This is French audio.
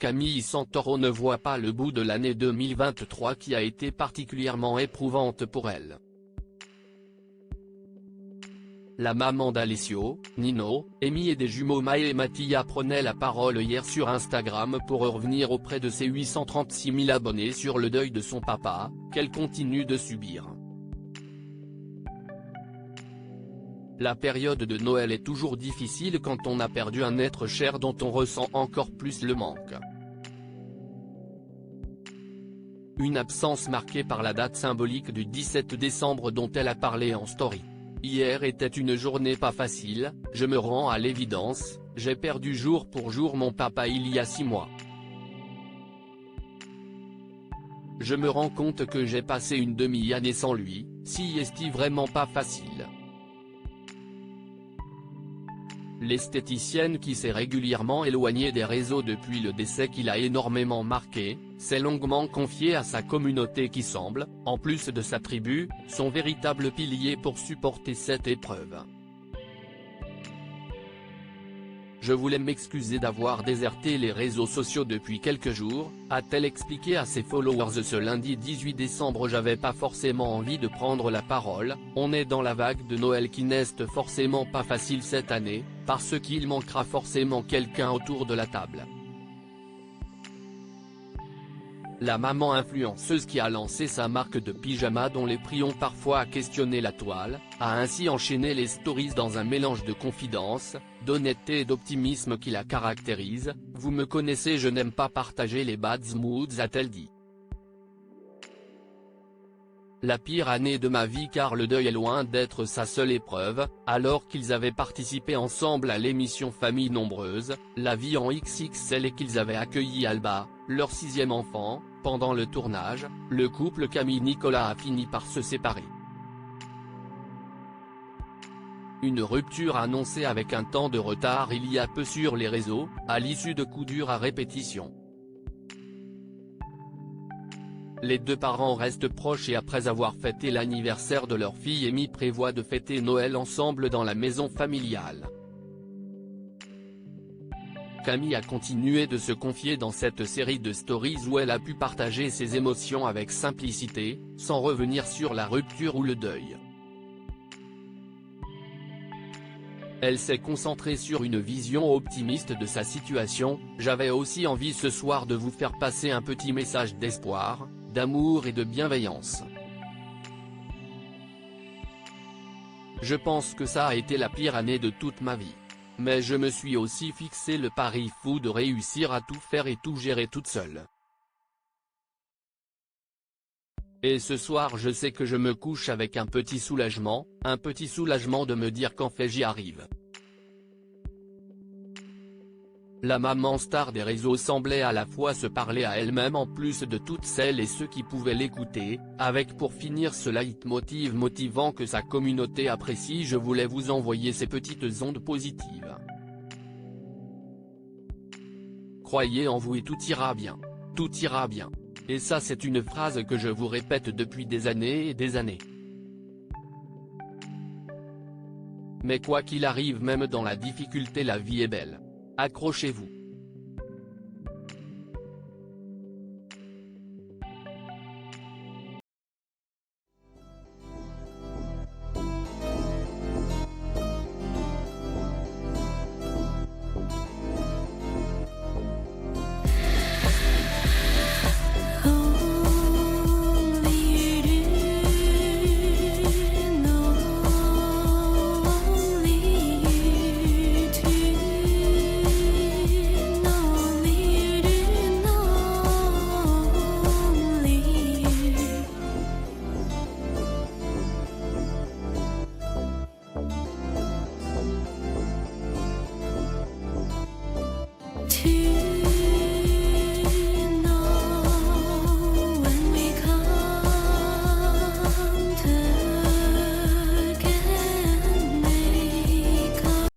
Camille Santoro ne voit pas le bout de l'année 2023 qui a été particulièrement éprouvante pour elle. La maman d'Alessio, Nino, Amy et des jumeaux Mae et Mattia prenait la parole hier sur Instagram pour revenir auprès de ses 836 000 abonnés sur le deuil de son papa, qu'elle continue de subir. La période de Noël est toujours difficile quand on a perdu un être cher dont on ressent encore plus le manque. Une absence marquée par la date symbolique du 17 décembre dont elle a parlé en story. Hier était une journée pas facile, je me rends à l'évidence, j'ai perdu jour pour jour mon papa il y a 6 mois. Je me rends compte que j'ai passé une demi-année sans lui, si est-il vraiment pas facile. L'esthéticienne qui s'est régulièrement éloignée des réseaux depuis le décès qui l'a énormément marqué, s'est longuement confiée à sa communauté qui semble, en plus de sa tribu, son véritable pilier pour supporter cette épreuve. Je voulais m'excuser d'avoir déserté les réseaux sociaux depuis quelques jours, a-t-elle expliqué à ses followers ce lundi 18 décembre. J'avais pas forcément envie de prendre la parole, on est dans la vague de Noël qui n'est forcément pas facile cette année, parce qu'il manquera forcément quelqu'un autour de la table. La maman influenceuse qui a lancé sa marque de pyjama dont les prix ont parfois questionné la toile, a ainsi enchaîné les stories dans un mélange de confidence, d'honnêteté et d'optimisme qui la caractérise. Vous me connaissez, je n'aime pas partager les bad moods, a-t-elle dit. La pire année de ma vie car le deuil est loin d'être sa seule épreuve, alors qu'ils avaient participé ensemble à l'émission Famille Nombreuse, La vie en XXL et qu'ils avaient accueilli Alba, leur 6e enfant. Pendant le tournage, le couple Camille-Nicolas a fini par se séparer. Une rupture annoncée avec un temps de retard il y a peu sur les réseaux, à l'issue de coups durs à répétition. Les deux parents restent proches et après avoir fêté l'anniversaire de leur fille Amy prévoient de fêter Noël ensemble dans la maison familiale. Camille a continué de se confier dans cette série de stories où elle a pu partager ses émotions avec simplicité, sans revenir sur la rupture ou le deuil. Elle s'est concentrée sur une vision optimiste de sa situation. J'avais aussi envie ce soir de vous faire passer un petit message d'espoir, d'amour et de bienveillance. Je pense que ça a été la pire année de toute ma vie. Mais je me suis aussi fixé le pari fou de réussir à tout faire et tout gérer toute seule. Et ce soir je sais que je me couche avec un petit soulagement de me dire qu'en fait j'y arrive. La maman star des réseaux semblait à la fois se parler à elle-même en plus de toutes celles et ceux qui pouvaient l'écouter, avec pour finir ce leitmotiv motivant que sa communauté apprécie. Je voulais vous envoyer ces petites ondes positives. Croyez en vous et tout ira bien. Tout ira bien. Et ça c'est une phrase que je vous répète depuis des années et des années. Mais quoi qu'il arrive, même dans la difficulté, la vie est belle. Accrochez-vous.